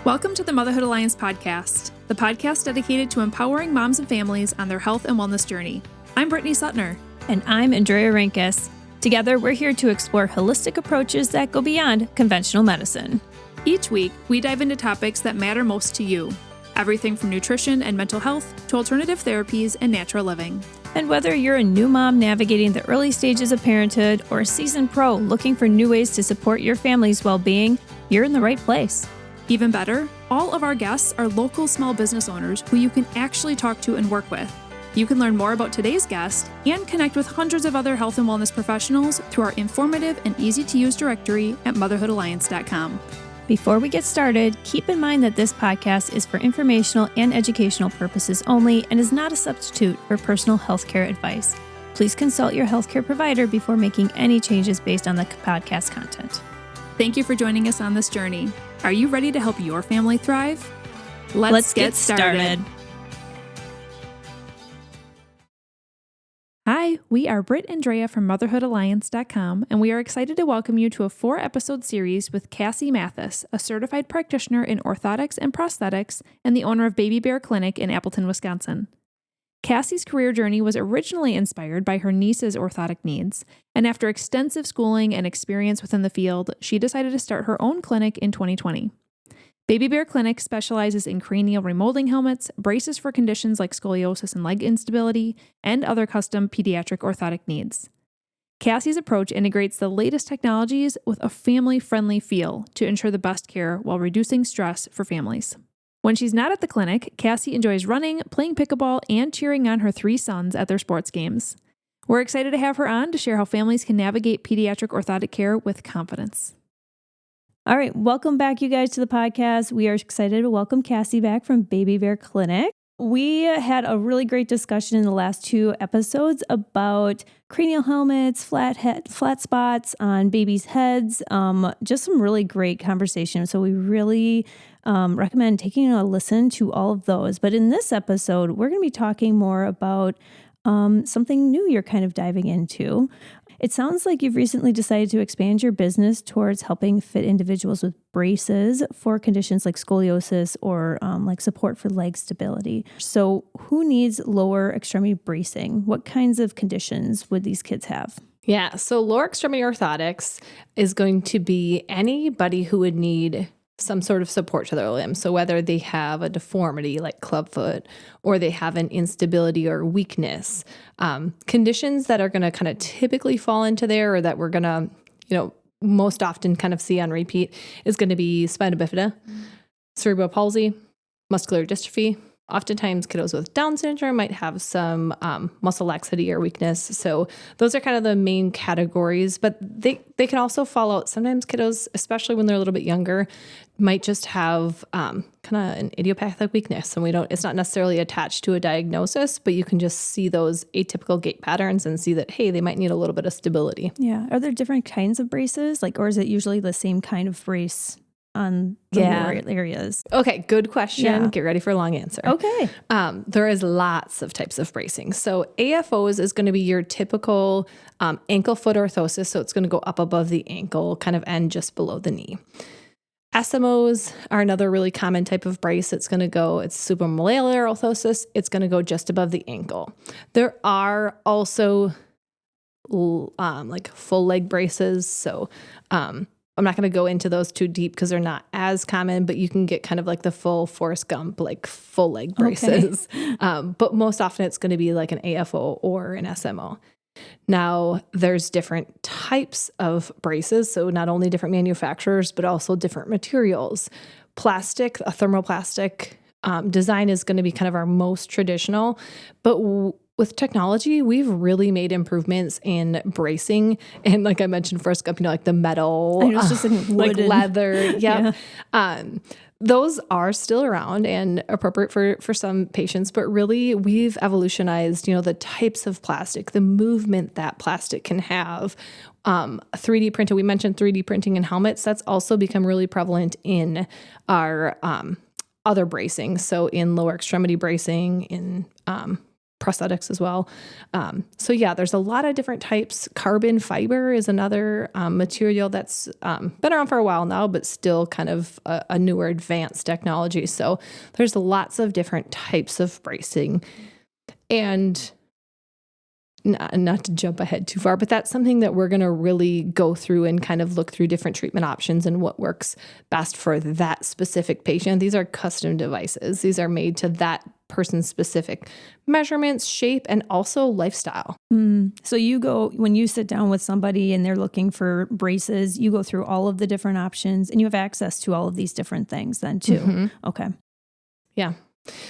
Welcome to the Motherhood Alliance podcast, the podcast dedicated to empowering moms and families on their health and wellness journey. I'm Brittany Suttner. And I'm Andrea Rankus. Together, we're here to explore holistic approaches that go beyond conventional medicine. Each week, we dive into topics that matter most to you. Everything from nutrition and mental health to alternative therapies and natural living. And whether you're a new mom navigating the early stages of parenthood or a seasoned pro looking for new ways to support your family's well-being, you're in the right place. Even better, all of our guests are local small business owners who you can actually talk to and work with. You can learn more about today's guest and connect with hundreds of other health and wellness professionals through our informative and easy-to-use directory at motherhoodalliance.com. Before we get started, keep in mind that this podcast is for informational and educational purposes only and is not a substitute for personal healthcare advice. Please consult your healthcare provider before making any changes based on the podcast content. Thank you for joining us on this journey. Are you ready to help your family thrive? Let's get started. Hi, we are Britt and Drea from motherhoodalliance.com, and we are excited to welcome you to a 4-episode series with Cassie Mathis, a certified practitioner in orthotics and prosthetics and the owner of Baby Bear Clinic in Appleton, Wisconsin. Cassie's career journey was originally inspired by her niece's orthotic needs, and after extensive schooling and experience within the field, she decided to start her own clinic in 2020. Baby Bear Clinic specializes in cranial remolding helmets, braces for conditions like scoliosis and leg instability, and other custom pediatric orthotic needs. Cassie's approach integrates the latest technologies with a family-friendly feel to ensure the best care while reducing stress for families. When she's not at the clinic, Cassie enjoys running, playing pickleball, and cheering on her 3 sons at their sports games. We're excited to have her on to share how families can navigate pediatric orthotic care with confidence. All right, welcome back, you guys, to the podcast. We are excited to welcome Cassie back from Baby Bear Clinic. We had a really great discussion in the last 2 episodes about cranial helmets, flat spots on babies' heads, just some really great conversation. So we really recommend taking a listen to all of those. But in this episode, we're going to be talking more about something new you're kind of diving into. It sounds like you've recently decided to expand your business towards helping fit individuals with braces for conditions like scoliosis or like support for leg stability. So who needs lower extremity bracing? What kinds of conditions would these kids have? Yeah, so lower extremity orthotics is going to be anybody who would need some sort of support to their limbs. So whether they have a deformity like clubfoot or they have an instability or weakness, conditions that are going to kind of typically fall into there or that we're going to, most often kind of see on repeat is going to be spina bifida, cerebral palsy, muscular dystrophy. Oftentimes kiddos with Down syndrome might have some muscle laxity or weakness. So those are kind of the main categories, but they can also fall out. Sometimes kiddos, especially when they're a little bit younger, might just have kind of an idiopathic weakness. And it's not necessarily attached to a diagnosis, but you can just see those atypical gait patterns and see that, hey, they might need a little bit of stability. Yeah. Are there different kinds of braces? Or is it usually the same kind of brace on the areas? Okay, good question. Yeah. Get ready for a long answer. Okay. There is lots of types of bracing. So AFOs is going to be your typical ankle foot orthosis. So it's going to go up above the ankle, kind of end just below the knee. SMOs are another really common type of brace. It's supramalleolar orthosis. It's going to go just above the ankle. There are also like full leg braces. So I'm not going to go into those too deep because they're not as common, but you can get kind of like the full Forrest Gump, like full leg braces. Okay. But most often it's going to be like an AFO or an SMO. Now there's different types of braces. So not only different manufacturers, but also different materials. Plastic, a thermoplastic design is going to be kind of our most traditional, but with technology, we've really made improvements in bracing. And like I mentioned, Forrest Gump, like the metal, I was just in wood like leather. Yep. Yeah. Those are still around and appropriate for some patients, but really we've evolutionized, the types of plastic, the movement that plastic can have. 3D printing, we mentioned 3D printing in helmets. That's also become really prevalent in our other bracing. So in lower extremity bracing, in prosthetics as well. So yeah, there's a lot of different types. Carbon fiber is another material that's been around for a while now, but still kind of a newer advanced technology. So there's lots of different types of bracing. And not to jump ahead too far, but that's something that we're going to really go through and kind of look through different treatment options and what works best for that specific patient. These are custom devices. These are made to that person's specific measurements, shape, and also lifestyle. So when you sit down with somebody and they're looking for braces, you go through all of the different options and you have access to all of these different things then too. Mm-hmm. Okay. Yeah.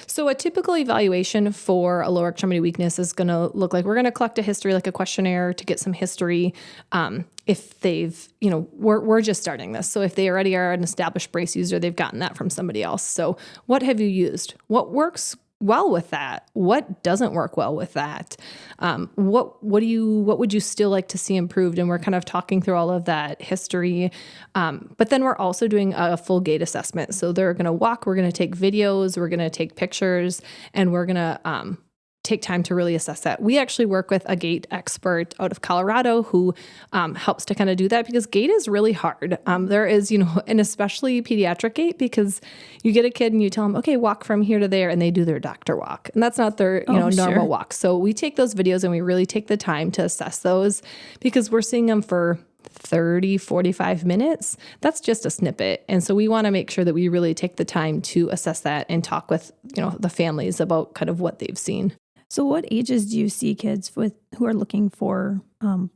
So a typical evaluation for a lower extremity weakness is going to look like we're going to collect a history, like a questionnaire to get some history. If they've, we're just starting this. So if they already are an established brace user, they've gotten that from somebody else. So what have you used? What works well with that? What doesn't work well with that? What would you still like to see improved? And we're kind of talking through all of that history. But then we're also doing a full gait assessment. So they're going to walk, we're going to take videos, we're going to take pictures, and we're going to take time to really assess that. We actually work with a gait expert out of Colorado who helps to kind of do that, because gait is really hard. There is, and especially pediatric gait, because you get a kid and you tell them, okay, walk from here to there, and they do their doctor walk. And that's not their, normal walk. So we take those videos and we really take the time to assess those, because we're seeing them for 30, 45 minutes. That's just a snippet. And so we want to make sure that we really take the time to assess that and talk with, the families about kind of what they've seen. So what ages do you see kids who are looking for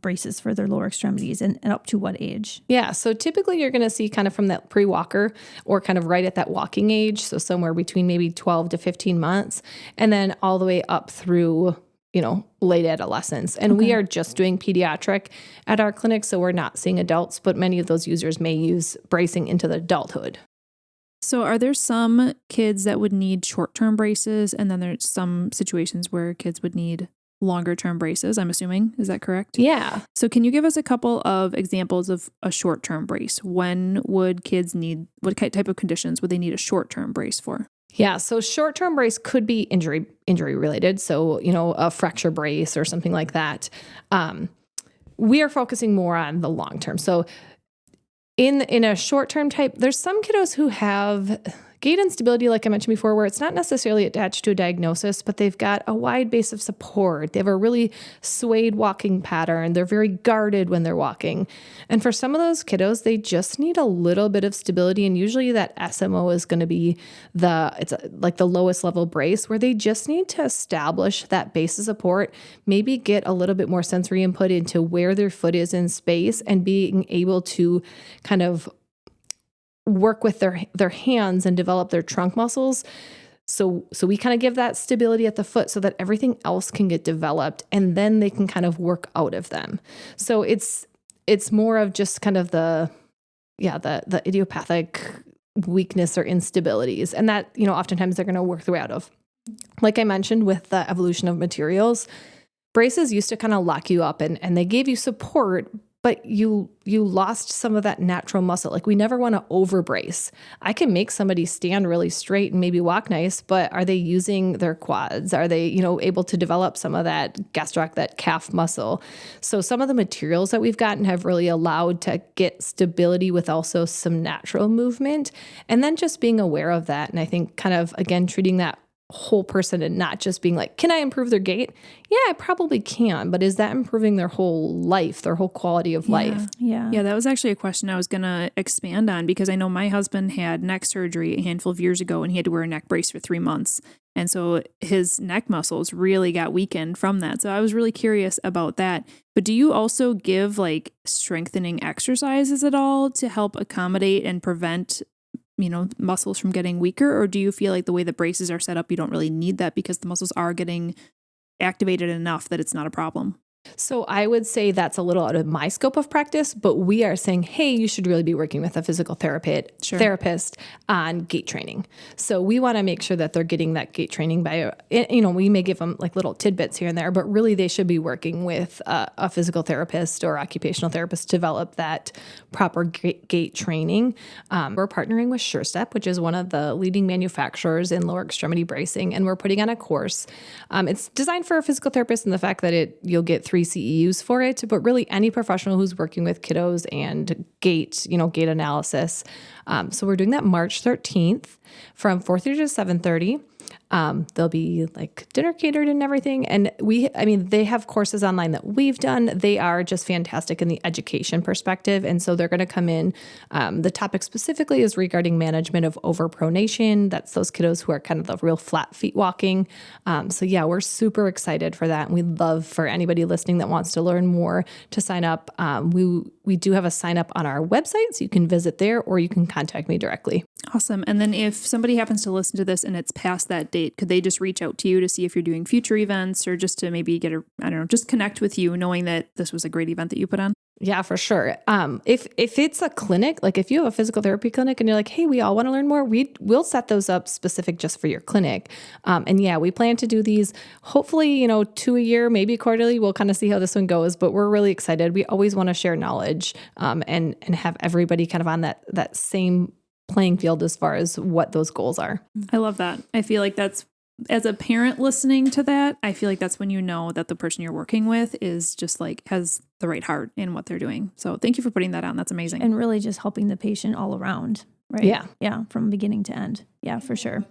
braces for their lower extremities, and up to what age? Yeah. So typically you're going to see kind of from that pre-walker or kind of right at that walking age. So somewhere between maybe 12 to 15 months, and then all the way up through, late adolescence. And we are just doing pediatric at our clinic. So we're not seeing adults, but many of those users may use bracing into the adulthood. So are there some kids that would need short-term braces, and then there's some situations where kids would need longer-term braces, I'm assuming? Is that correct? Yeah. So can you give us a couple of examples of a short-term brace? When would kids need, what type of conditions would they need a short-term brace for? Yeah. So short-term brace could be injury related. So, a fracture brace or something like that. We are focusing more on the long-term. So in a short-term type, there's some kiddos who have gait instability, like I mentioned before, where it's not necessarily attached to a diagnosis, but they've got a wide base of support. They have a really swayed walking pattern. They're very guarded when they're walking. And for some of those kiddos, they just need a little bit of stability. And usually that SMO is going to be like the lowest level brace, where they just need to establish that base of support, maybe get a little bit more sensory input into where their foot is in space, and being able to kind of work with their hands and develop their trunk muscles. So we kind of give that stability at the foot so that everything else can get developed, and then they can kind of work out of them. So it's more of just kind of the idiopathic weakness or instabilities. And that, oftentimes they're going to work their way out of. Like I mentioned with the evolution of materials, braces used to kind of lock you up and they gave you support, but you lost some of that natural muscle. Like, we never want to over brace. I can make somebody stand really straight and maybe walk nice, but are they using their quads? Are they, able to develop some of that gastroc, that calf muscle? So some of the materials that we've gotten have really allowed to get stability with also some natural movement, and then just being aware of that. And I think kind of, again, treating that whole person and not just being like, can I improve their gait? Yeah, I probably can, but is that improving their whole life, their whole quality of life? Yeah, that was actually a question I was going to expand on, because I know my husband had neck surgery a handful of years ago and he had to wear a neck brace for 3 months. And so his neck muscles really got weakened from that. So I was really curious about that. But do you also give like strengthening exercises at all to help accommodate and prevent muscles from getting weaker? Or do you feel like the way the braces are set up, you don't really need that because the muscles are getting activated enough that it's not a problem? So I would say that's a little out of my scope of practice, but we are saying, hey, you should really be working with a physical therapist on gait training. So we want to make sure that they're getting that gait training by, we may give them like little tidbits here and there, but really they should be working with a physical therapist or occupational therapist to develop that proper gait training. We're partnering with SureStep, which is one of the leading manufacturers in lower extremity bracing, and we're putting on a course. It's designed for a physical therapist in the fact that you'll get 3 CEUs for it, but really any professional who's working with kiddos and gait analysis. So we're doing that March 13th from 4:30 to 7:30. There'll be like dinner catered and everything. And they have courses online that we've done. They are just fantastic in the education perspective. And so they're going to come in. The topic specifically is regarding management of overpronation. That's those kiddos who are kind of the real flat feet walking. So yeah, we're super excited for that. And we'd love for anybody listening that wants to learn more to sign up. We do have a sign up on our website, so you can visit there or you can contact me directly. Awesome. And then if somebody happens to listen to this and it's past that date, could they just reach out to you to see if you're doing future events or just to maybe get just connect with you knowing that this was a great event that you put on? Yeah, for sure. If it's a clinic, like if you have a physical therapy clinic and you're like, hey, we all want to learn more, we'll set those up specific just for your clinic. And yeah, we plan to do these hopefully, 2 a year, maybe quarterly. We'll kind of see how this one goes, but we're really excited. We always want to share knowledge and have everybody kind of on that same playing field as far as what those goals are. I love that. I feel like that's, as a parent listening to that, I feel like that's when you know that the person you're working with is just like has the right heart in what they're doing. So thank you for putting that on. That's amazing. And really just helping the patient all around, right? Yeah. Yeah. From beginning to end. Yeah, for sure.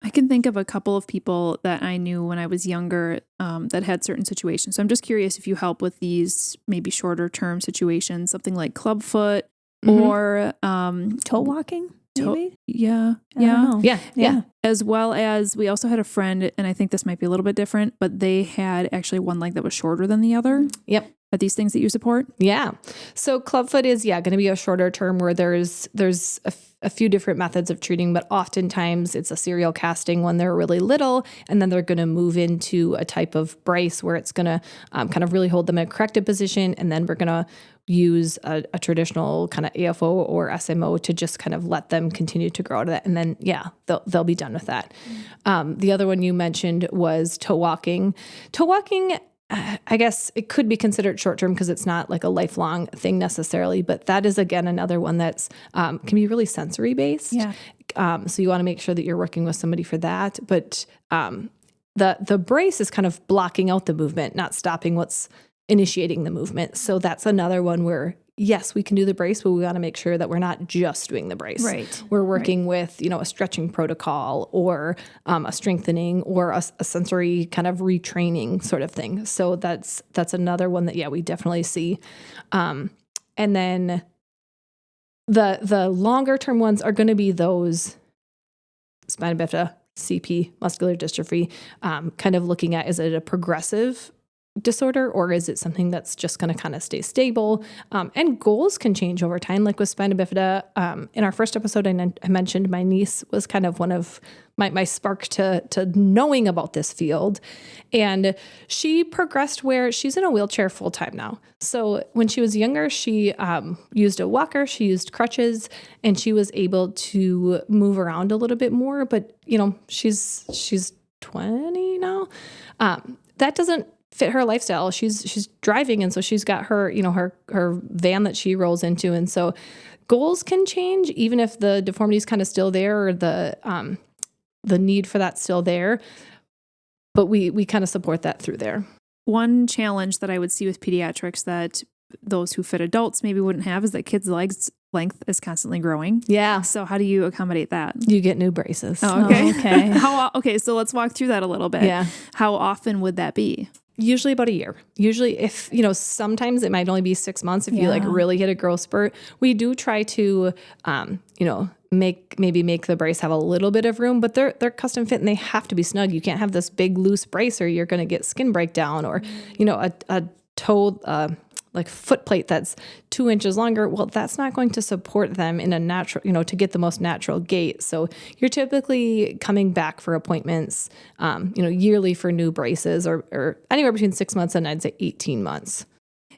I can think of a couple of people that I knew when I was younger that had certain situations. So I'm just curious if you help with these maybe shorter term situations, something like clubfoot or toe walking. Maybe? Yeah. I don't know. Yeah. As well as we also had a friend, and I think this might be a little bit different, but they had actually one leg that was shorter than the other. Yep. Are these things that you support? Yeah. So clubfoot is, going to be a shorter term where there's a few different methods of treating, but oftentimes it's a serial casting when they're really little, and then they're going to move into a type of brace where it's going to kind of really hold them in a corrected position. And then we're going to use a traditional kind of AFO or SMO to just kind of let them continue to grow out of that. And then, they'll be done with that. The other one you mentioned was toe walking. Toe walking, I guess it could be considered short-term because it's not like a lifelong thing necessarily, but that is, again, another one that's can be really sensory-based. Yeah. So you want to make sure that you're working with somebody for that. But the brace is kind of blocking out the movement, not stopping what's initiating the movement. So that's another one where, yes, we can do the brace, but we want to make sure that we're not just doing the brace. Right. We're working with, a stretching protocol or a strengthening or a sensory kind of retraining sort of thing. So that's another one that, we definitely see. And then the longer term ones are going to be those spina bifida, CP, muscular dystrophy, kind of looking at, is it a progressive disorder or is it something that's just going to kind of stay stable? And goals can change over time. Like with spina bifida, in our first episode, I mentioned my niece was kind of one of my spark to knowing about this field. And she progressed where she's in a wheelchair full time now. So when she was younger, she used a walker, she used crutches, and she was able to move around a little bit more. But, she's 20 now. That doesn't fit her lifestyle. She's driving. And so she's got her, her van that she rolls into. And so goals can change even if the deformity is kind of still there or the need for that's still there. But we kind of support that through there. One challenge that I would see with pediatrics that those who fit adults maybe wouldn't have is that kids' legs length is constantly growing. Yeah. So how do you accommodate that? You get new braces. Oh, okay. Okay. So let's walk through that a little bit. Yeah. How often would that be? Usually about a year. Usually if, sometimes it might only be 6 months if you like really hit a growth spurt. We do try to, make the brace have a little bit of room, but they're custom fit and they have to be snug. You can't have this big loose brace or you're going to get skin breakdown or, a toe, like foot plate that's 2 inches longer, well, that's not going to support them in a natural, to get the most natural gait. So you're typically coming back for appointments, yearly for new braces or anywhere between 6 months and I'd say 18 months.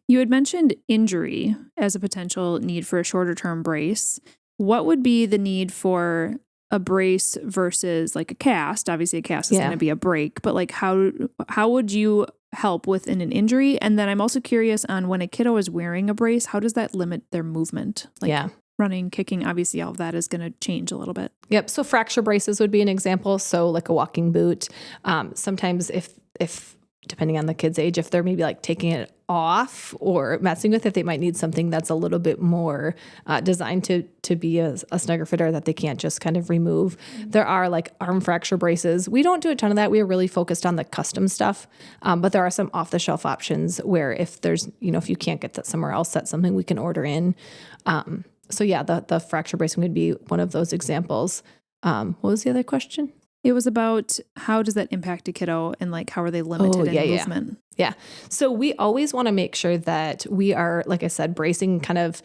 You had mentioned injury as a potential need for a shorter term brace. What would be the need for a brace versus like a cast? Obviously a cast is going to be a break, but like how would you help with an injury? And then I'm also curious on when a kiddo is wearing a brace, how does that limit their movement? Like running, kicking, obviously all of that is going to change a little bit. Yep. So fracture braces would be an example. So like a walking boot. Sometimes if depending on the kid's age, if they're maybe like taking it off or messing with it, they might need something that's a little bit more designed to be a snugger fitter that they can't just kind of remove. There are like arm fracture braces. We don't do a ton of that. We are really focused on the custom stuff. But there are some off the shelf options where if there's, if you can't get that somewhere else, that's something we can order in. So yeah, the fracture bracing would be one of those examples. What was the other question? It was about how does that impact a kiddo and like how are they limited in movement? Yeah. So we always want to make sure that we are, like I said, bracing kind of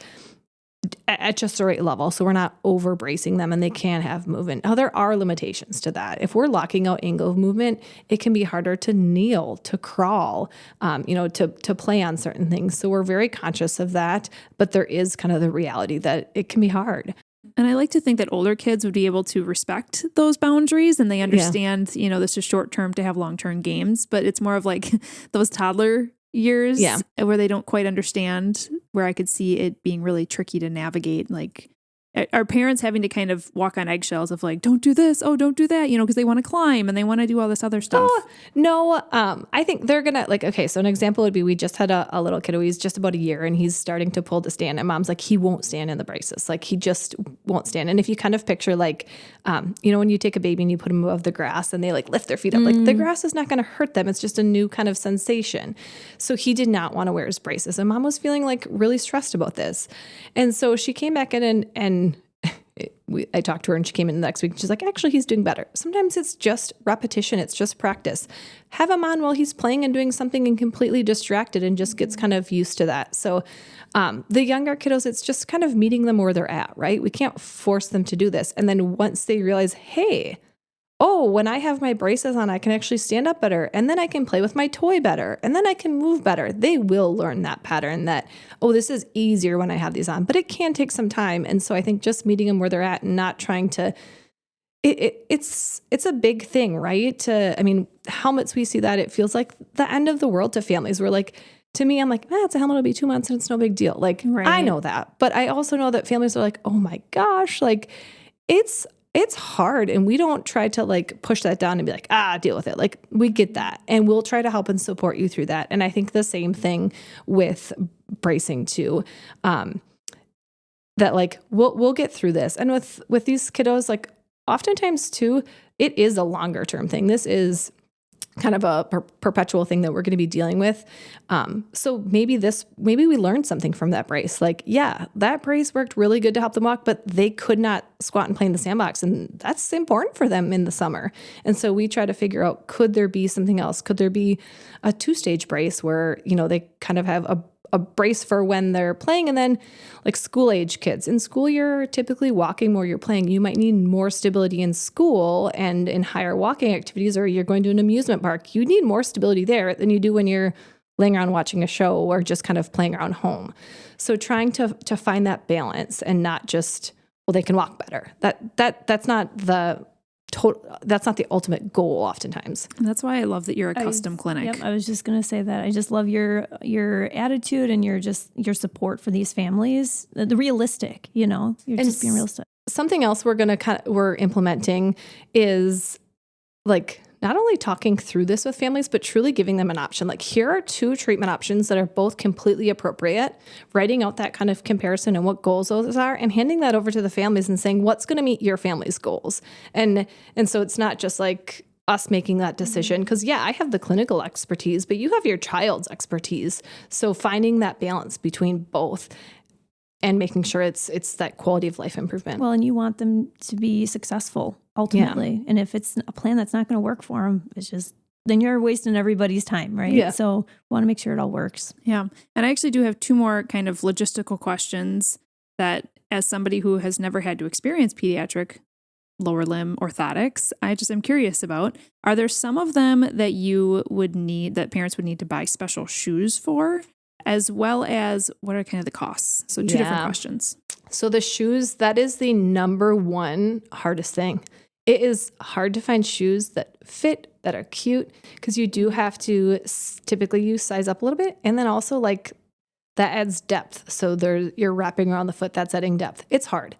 at just the right level. So we're not over bracing them and they can have movement. Now there are limitations to that. If we're locking out angle of movement, it can be harder to kneel, to crawl, to play on certain things. So we're very conscious of that, but there is kind of the reality that it can be hard. And I like to think that older kids would be able to respect those boundaries and they understand, this is short term to have long term games, but it's more of like those toddler years where they don't quite understand, where I could see it being really tricky to navigate. Like, are parents having to kind of walk on eggshells of like, don't do this, oh, don't do that, because they want to climb and they want to do all this other stuff? No, I think they're going to so an example would be, we just had a little kiddo, he's just about a year and he's starting to pull to stand and mom's like, he won't stand in the braces. Like he just won't stand. And if you kind of picture like, when you take a baby and you put them above the grass and they like lift their feet up, like the grass is not going to hurt them. It's just a new kind of sensation. So he did not want to wear his braces and mom was feeling like really stressed about this. And so she came back in and I talked to her and she came in the next week and she's like, actually, he's doing better. Sometimes it's just repetition. It's just practice. Have him on while he's playing and doing something and completely distracted and just gets kind of used to that. So the younger kiddos, it's just kind of meeting them where they're at, right? We can't force them to do this. And then once they realize, hey, when I have my braces on, I can actually stand up better. And then I can play with my toy better. And then I can move better. They will learn that pattern that, this is easier when I have these on. But it can take some time. And so I think just meeting them where they're at and not trying to, it's a big thing, right? Helmets, we see that. It feels like the end of the world to families. We're like, to me, I'm like, it's a helmet, it'll be 2 months and it's no big deal. Like, right. I know that. But I also know that families are like, oh my gosh, like it's hard. And we don't try to like push that down and be like, deal with it. Like we get that. And we'll try to help and support you through that. And I think the same thing with bracing too, that like, we'll get through this. And with these kiddos, like oftentimes too, it is a longer term thing. This is kind of a perpetual thing that we're going to be dealing with. So maybe we learned something from that brace. Like, that brace worked really good to help them walk, but they could not squat and play in the sandbox. And that's important for them in the summer. And so we try to figure out, could there be something else? Could there be a 2-stage brace where, they kind of have a brace for when they're playing, and then like school age kids. In school, you're typically walking more, you're playing. You might need more stability in school and in higher walking activities, or you're going to an amusement park. You need more stability there than you do when you're laying around watching a show or just kind of playing around home. So trying to find that balance and not just, they can walk better. That's not the ultimate goal oftentimes. And that's why I love that you're a custom clinic. Yep, I was just going to say that. I just love your attitude and your support for these families. The realistic, you're just being realistic. Something else we're implementing is like not only talking through this with families, but truly giving them an option. Like, here are 2 treatment options that are both completely appropriate, writing out that kind of comparison and what goals those are, and handing that over to the families and saying, what's going to meet your family's goals? And so it's not just like us making that decision, because I have the clinical expertise, but you have your child's expertise. So finding that balance between both and making sure it's that quality of life improvement. Well, and you want them to be successful ultimately. Yeah. And if it's a plan that's not going to work for them, it's just then you're wasting everybody's time, right? Yeah. So want to make sure it all works. Yeah. And I actually do have two more kind of logistical questions that, as somebody who has never had to experience pediatric lower limb orthotics, I just am curious about. Are there some of them that you would need, that parents would need to buy special shoes for, as well as what are kind of the costs? So two different questions. So the shoes, that is the number one hardest thing. It is hard to find shoes that fit, that are cute, because you do have to typically you size up a little bit. And then also like that adds depth. So you're wrapping around the foot, that's adding depth. It's hard.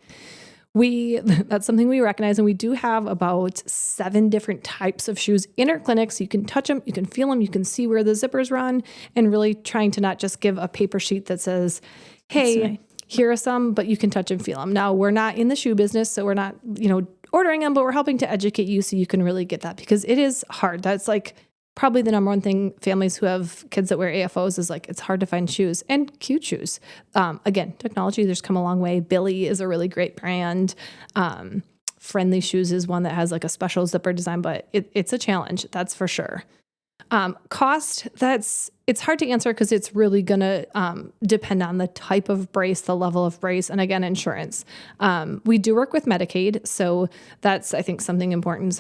That's something we recognize, and we do have about 7 different types of shoes in our clinic. So you can touch them, you can feel them, you can see where the zippers run, and really trying to not just give a paper sheet that says, hey, here are some, but you can touch and feel them. Now, we're not in the shoe business, so we're not, ordering them, but we're helping to educate you so you can really get that, because it is hard. That's like probably the number one thing families who have kids that wear AFOs is like, it's hard to find shoes and cute shoes. Again, technology, there's come a long way. Billy is a really great brand. Friendly Shoes is one that has like a special zipper design, but it's a challenge. That's for sure. Cost, it's hard to answer because it's really going to depend on the type of brace, the level of brace, and again, insurance. We do work with Medicaid, so that's, I think, something important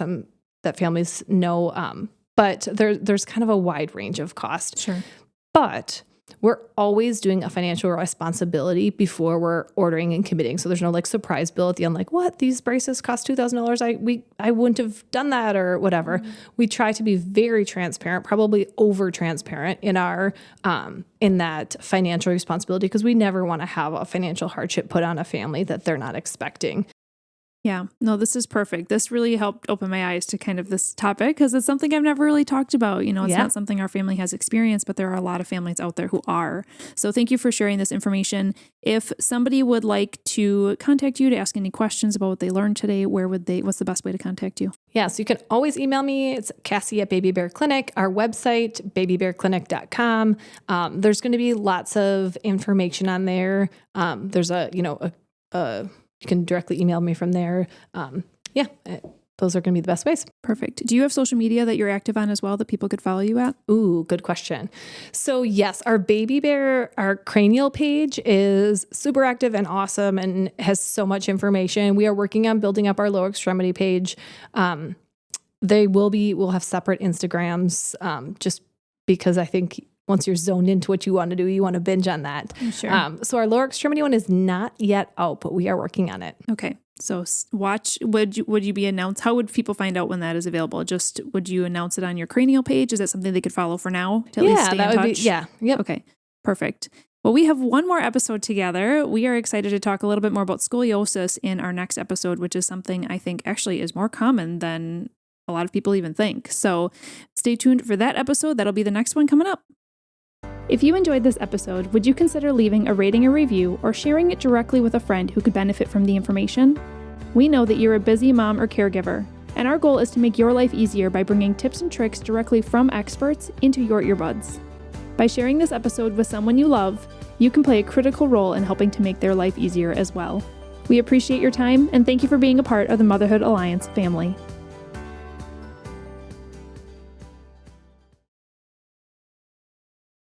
that families know. But there's kind of a wide range of cost. Sure. But we're always doing a financial responsibility before we're ordering and committing. So there's no like surprise bill at the end, like, what? These braces cost $2,000. I wouldn't have done that or whatever. Mm-hmm. We try to be very transparent, probably over transparent in our, in that financial responsibility, because we never want to have a financial hardship put on a family that they're not expecting. Yeah, no, this is perfect. This really helped open my eyes to kind of this topic, because it's something I've never really talked about. It's not something our family has experienced, but there are a lot of families out there who are. So thank you for sharing this information. If somebody would like to contact you to ask any questions about what they learned today, what's the best way to contact you? Yeah, so you can always email me. It's Cassie at Baby Bear Clinic, our website, babybearclinic.com. There's going to be lots of information on there. There's you can directly email me from there. Those are going to be the best ways. Perfect. Do you have social media that you're active on as well that people could follow you at? Ooh, good question. So yes, our Baby Bear, our cranial page is super active and awesome and has so much information. We are working on building up our lower extremity page. We'll have separate Instagrams, just because I think once you're zoned into what you want to do, you want to binge on that. Sure. So our lower extremity one is not yet out, but we are working on it. Okay. So watch, would you be announced? How would people find out when that is available? Just, would you announce it on your cranial page? Is that something they could follow for now to at least stay in touch? Yep. Okay. Perfect. Well, we have one more episode together. We are excited to talk a little bit more about scoliosis in our next episode, which is something I think actually is more common than a lot of people even think. So stay tuned for that episode. That'll be the next one coming up. If you enjoyed this episode, would you consider leaving a rating or review or sharing it directly with a friend who could benefit from the information? We know that you're a busy mom or caregiver, and our goal is to make your life easier by bringing tips and tricks directly from experts into your earbuds. By sharing this episode with someone you love, you can play a critical role in helping to make their life easier as well. We appreciate your time, and thank you for being a part of the Motherhood Alliance family.